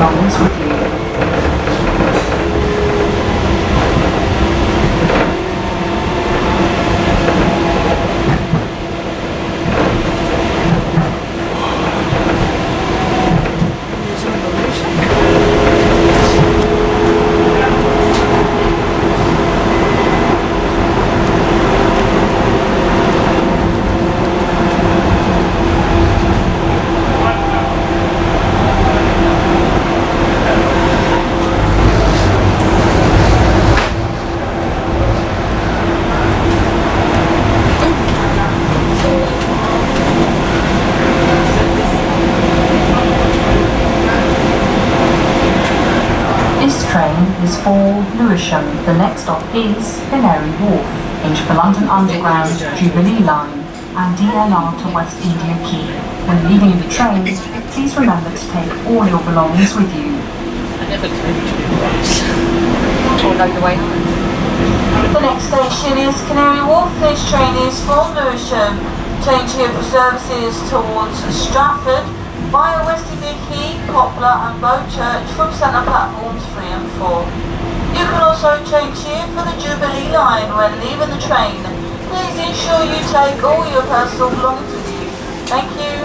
belongings with you. Is for Lewisham. The next stop is Canary Wharf, into the London Underground, Jubilee Line and DLR to West India Quay. When leaving the train, please remember to take all your belongings with you. I never claimed to be right. Or know the way home. The next station is Canary Wharf. This train is for Lewisham. Change here for services towards Stratford via West India Quay, Poplar and Bow Church from centre platforms 3 and 4. You can also change here for the Jubilee line when leaving the train. Please ensure you take all your personal belongings with you. Thank you.